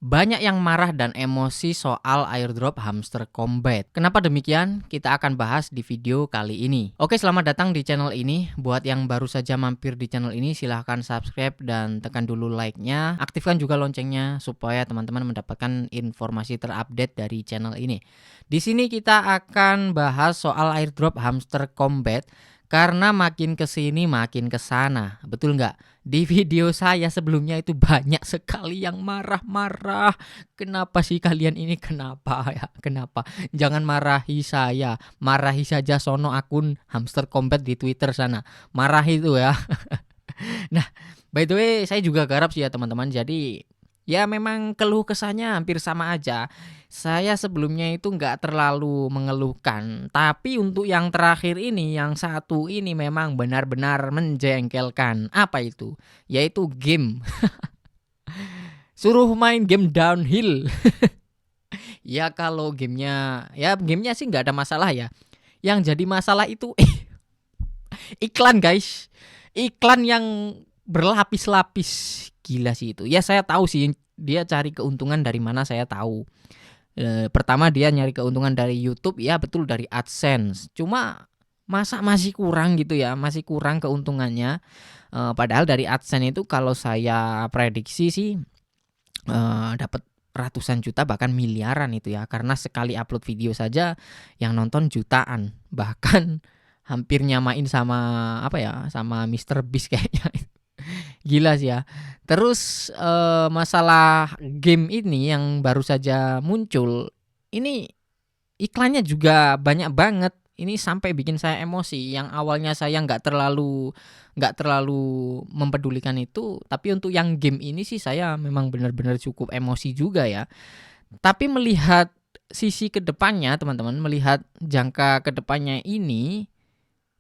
Banyak yang marah dan emosi soal airdrop Hamster Combat. Kenapa demikian? Kita akan bahas di video kali ini. Oke, selamat datang di channel ini. Buat yang baru saja mampir di channel ini, silahkan subscribe dan tekan dulu like-nya. Aktifkan juga loncengnya supaya teman-teman mendapatkan informasi terupdate dari channel ini. Di sini kita akan bahas soal airdrop Hamster Combat. Karena makin kesini makin kesana, betul nggak? Di video saya sebelumnya itu banyak sekali yang marah-marah. Kenapa sih kalian ini? Kenapa ya? Kenapa? Jangan marahi saya, marahi saja sono akun Hamster Combat di Twitter sana. Marah itu ya. Nah, by the way, saya juga garap sih ya teman-teman. Jadi ya memang keluh kesahnya hampir sama aja. Saya sebelumnya itu nggak terlalu mengeluhkan. Tapi untuk yang terakhir ini, yang satu ini memang benar-benar menjengkelkan. Apa itu? Yaitu game. Suruh main game downhill. Ya kalau gamenya sih nggak ada masalah ya. Yang jadi masalah itu iklan guys. Iklan yang berlapis-lapis. Gila sih itu. Ya saya tahu sih dia cari keuntungan dari mana, saya tahu. Pertama dia nyari keuntungan dari YouTube, ya betul, dari AdSense. Cuma masa masih kurang gitu ya, masih kurang keuntungannya. Padahal dari AdSense itu kalau saya prediksi sih dapat ratusan juta bahkan miliaran itu ya, karena sekali upload video saja yang nonton jutaan, bahkan hampir nyamain sama sama Mr. Beast kayaknya. Gila sih ya. Terus masalah game ini yang baru saja muncul, ini iklannya juga banyak banget. Ini sampai bikin saya emosi. Yang awalnya saya nggak terlalu mempedulikan itu, tapi untuk yang game ini sih saya memang benar-benar cukup emosi juga ya. Tapi melihat sisi kedepannya, teman-teman, melihat jangka kedepannya ini,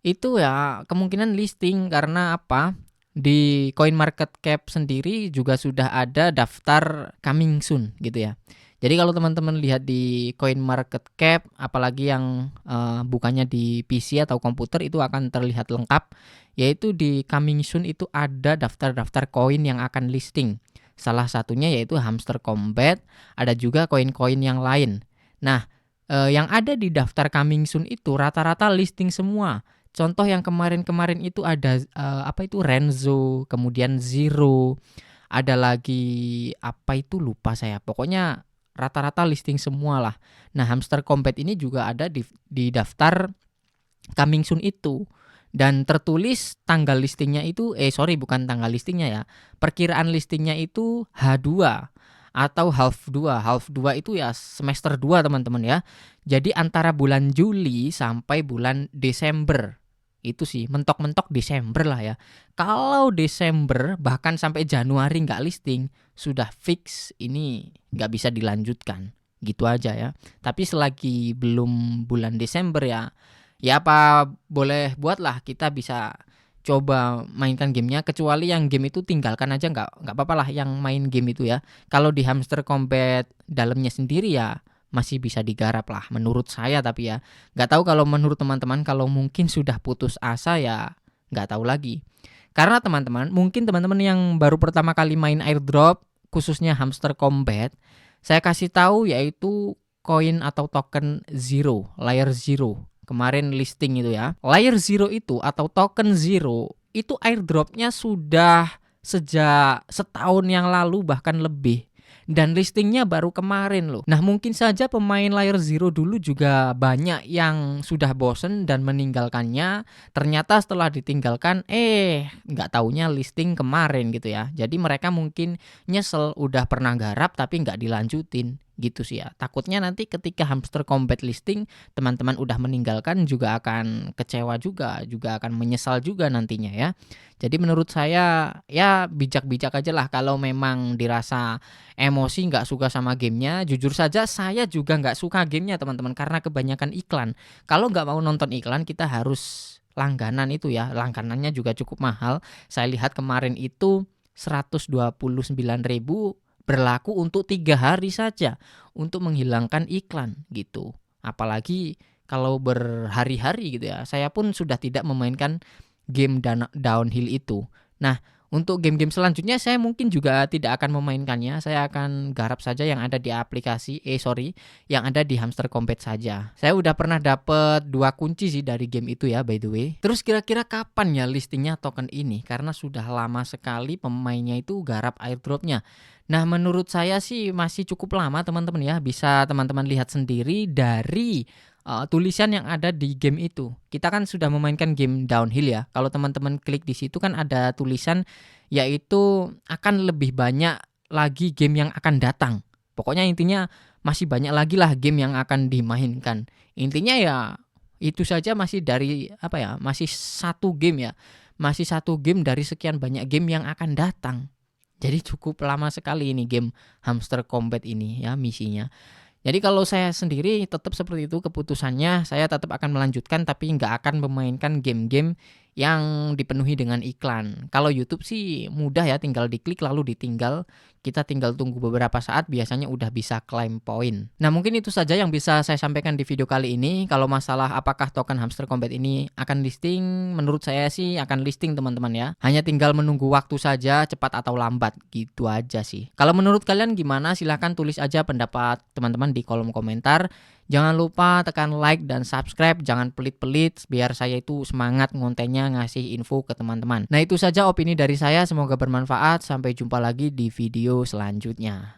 itu ya kemungkinan listing. Karena apa? Di CoinMarketCap sendiri juga sudah ada daftar coming soon gitu ya. Jadi kalau teman-teman lihat di CoinMarketCap, apalagi yang bukannya di PC atau komputer, itu akan terlihat lengkap. Yaitu di coming soon itu ada daftar-daftar koin yang akan listing. Salah satunya yaitu Hamster Combat, ada juga koin-koin yang lain. Nah, yang ada di daftar coming soon itu rata-rata listing semua. Contoh yang kemarin-kemarin itu ada Renzo, kemudian Zero, ada lagi apa itu lupa saya. Pokoknya rata-rata listing semua lah. Nah, Hamster Combat ini juga ada di daftar coming soon itu. Dan tertulis tanggal listingnya itu bukan tanggal listingnya ya. Perkiraan listingnya itu H2 atau half 2. Half 2 itu ya semester 2 teman-teman ya. Jadi antara bulan Juli sampai bulan Desember. Itu sih mentok-mentok Desember lah ya. Kalau Desember bahkan sampai Januari nggak listing, sudah fix ini nggak bisa dilanjutkan. Gitu aja ya. Tapi selagi belum bulan Desember ya apa boleh buatlah, kita bisa coba mainkan gamenya. Kecuali yang game itu tinggalkan aja, nggak apa-apa lah yang main game itu ya. Kalau di Hamster Combat dalamnya sendiri ya masih bisa digarap lah menurut saya. Tapi ya nggak tahu kalau menurut teman-teman. Kalau mungkin sudah putus asa ya nggak tahu lagi. Karena mungkin teman-teman yang baru pertama kali main airdrop, khususnya Hamster Combat, saya kasih tahu yaitu koin atau token Zero, Layer Zero. Kemarin listing itu ya. Layer Zero itu atau token Zero itu airdropnya sudah sejak setahun yang lalu bahkan lebih. Dan listingnya baru kemarin loh. Nah, mungkin saja pemain Layer Zero dulu juga banyak yang sudah bosen dan meninggalkannya. Ternyata setelah ditinggalkan nggak taunya listing kemarin gitu ya. Jadi mereka mungkin nyesel udah pernah garap tapi nggak dilanjutin gitu sih ya. Takutnya nanti ketika Hamster Combat listing, teman-teman udah meninggalkan juga akan kecewa juga akan menyesal juga nantinya ya. Jadi menurut saya ya bijak-bijak aja lah. Kalau memang dirasa emosi nggak suka sama gamenya, jujur saja saya juga nggak suka gamenya teman-teman, karena kebanyakan iklan. Kalau nggak mau nonton iklan, kita harus langganan itu ya. Langganannya juga cukup mahal. Saya lihat kemarin itu 129.000 berlaku untuk 3 hari saja untuk menghilangkan iklan gitu. Apalagi kalau berhari-hari gitu ya. Saya pun sudah tidak memainkan game downhill itu. Nah, Untuk game-game selanjutnya saya mungkin juga tidak akan memainkannya, saya akan garap saja yang ada di aplikasi yang ada di Hamster Combat saja. Saya udah pernah dapet 2 kunci sih dari game itu ya by the way. Terus kira-kira kapan ya listingnya token ini? Karena sudah lama sekali pemainnya itu garap airdropnya. Nah menurut saya sih masih cukup lama teman-teman ya, bisa teman-teman lihat sendiri dari tulisan yang ada di game itu. Kita kan sudah memainkan game downhill ya. Kalau teman-teman klik di situ kan ada tulisan yaitu akan lebih banyak lagi game yang akan datang. Pokoknya intinya masih banyak lagi lah game yang akan dimainkan. Intinya ya itu saja masih dari masih satu game ya. Masih satu game dari sekian banyak game yang akan datang. Jadi cukup lama sekali ini game Hamster Combat ini ya misinya. Jadi kalau saya sendiri tetap seperti itu keputusannya, saya tetap akan melanjutkan tapi nggak akan memainkan game-game yang dipenuhi dengan iklan. Kalau YouTube sih mudah ya, tinggal diklik lalu ditinggal. Kita tinggal tunggu beberapa saat, biasanya udah bisa claim poin. Nah mungkin itu saja yang bisa saya sampaikan di video kali ini. Kalau masalah apakah token Hamster Combat ini akan listing, menurut saya sih akan listing teman-teman ya. Hanya tinggal menunggu waktu saja, cepat atau lambat, gitu aja sih. Kalau menurut kalian gimana? Silahkan tulis aja pendapat teman-teman di kolom komentar. Jangan lupa tekan like dan subscribe, jangan pelit-pelit biar saya itu semangat ngontennya ngasih info ke teman-teman. Nah itu saja opini dari saya, semoga bermanfaat, sampai jumpa lagi di video selanjutnya.